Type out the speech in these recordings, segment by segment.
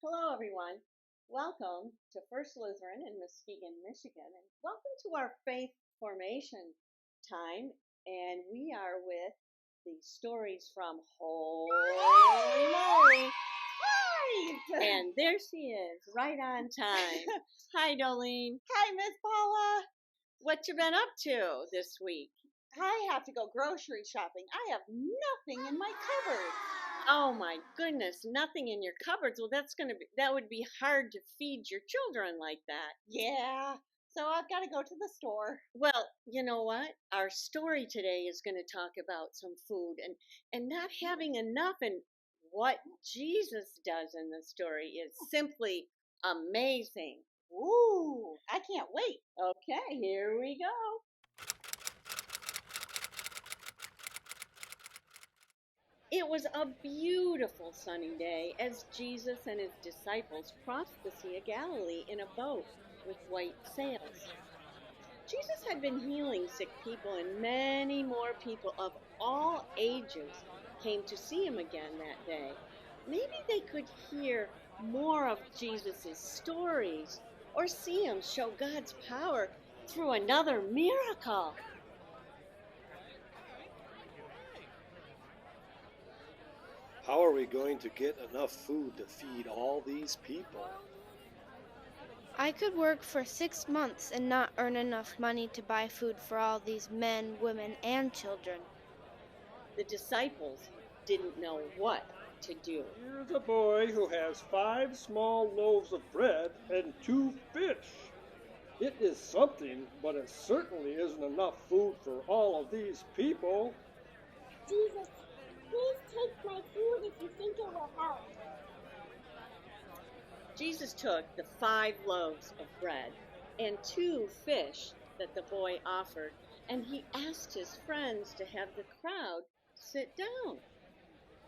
Hello, everyone. Welcome to First Lutheran in Muskegon, Michigan, and welcome to our faith formation time. And we are with the stories from Holy Moly. Hi! And there she is, right on time. Hi, Dolene. Hi, Miss Paula. What you been up to this week? I have to go grocery shopping. I have nothing in my cupboard. Oh my goodness, nothing in your cupboards. Well, that would be hard to feed your children like that. Yeah, so I've got to go to the store. Well, you know what? Our story today is going to talk about some food and not having enough, and what Jesus does in the story is simply amazing. Ooh, I can't wait. Okay, here we go. It was a beautiful sunny day as Jesus and his disciples crossed the Sea of Galilee in a boat with white sails. Jesus had been healing sick people, and many more people of all ages came to see him again that day. Maybe they could hear more of Jesus' stories or see him show God's power through another miracle. How are we going to get enough food to feed all these people? I could work for 6 months and not earn enough money to buy food for all these men, women, and children. The disciples didn't know what to do. Here's a boy who has 5 small loaves of bread and 2 fish. It is something, but it certainly isn't enough food for all of these people. Jesus, please take my food if you think it will help. Jesus took the 5 loaves of bread and 2 fish that the boy offered, and he asked his friends to have the crowd sit down.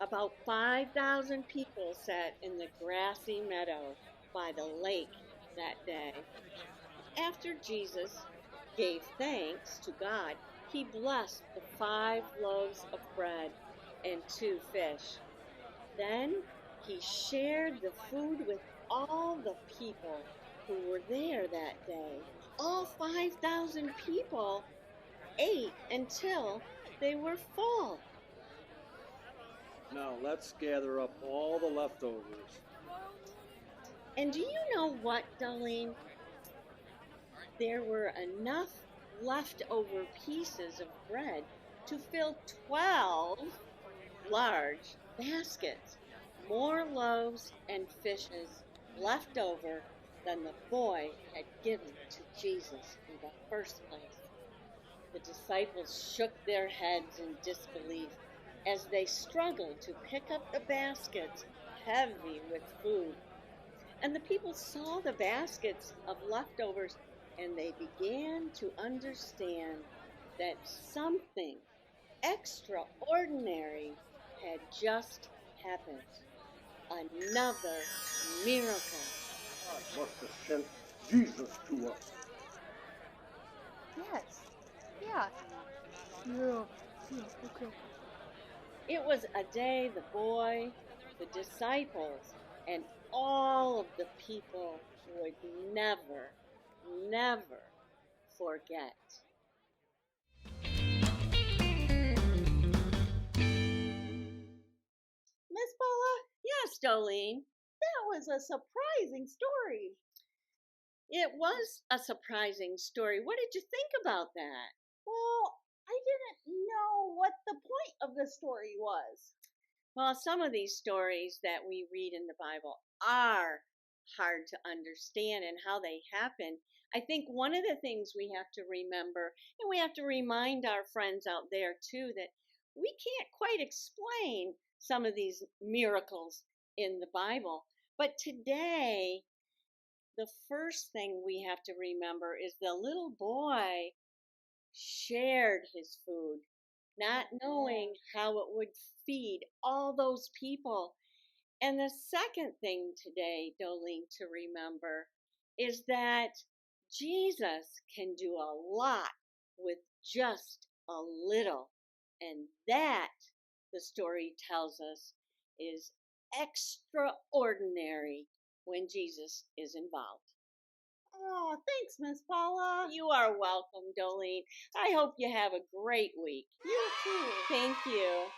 About 5,000 people sat in the grassy meadow by the lake that day. After Jesus gave thanks to God, he blessed the 5 loaves of bread and 2 fish. Then he shared the food with all the people who were there that day. All 5,000 people ate until they were full. Now let's gather up all the leftovers. And do you know what, Darlene? There were enough leftover pieces of bread to fill 12 large baskets. More loaves and fishes left over than the boy had given to Jesus in the first place. The disciples shook their heads in disbelief as they struggled to pick up the baskets heavy with food. And the people saw the baskets of leftovers, and they began to understand that something extraordinary had just happened. Another miracle. God must have sent Jesus to us. Yes. Yeah, okay. It was a day the boy, the disciples, and all of the people would never, never forget. Miss Paula, Yes, Dolene, that was a surprising story. it was a surprising story. What did you think about that? Well, I didn't know what the point of the story was. Well, some of these stories that we read in the Bible are hard to understand and how they happen. I think one of the things we have to remember, and we have to remind our friends out there too, that we can't quite explain some of these miracles in the Bible. But today, the first thing we have to remember is the little boy shared his food, not knowing how it would feed all those people. And the second thing today, Dolene, to remember is that Jesus can do a lot with just a little. And that, the story tells us, is extraordinary when Jesus is involved. Oh, thanks, Miss Paula. You are welcome, Dolene. I hope you have a great week. You too. Thank you.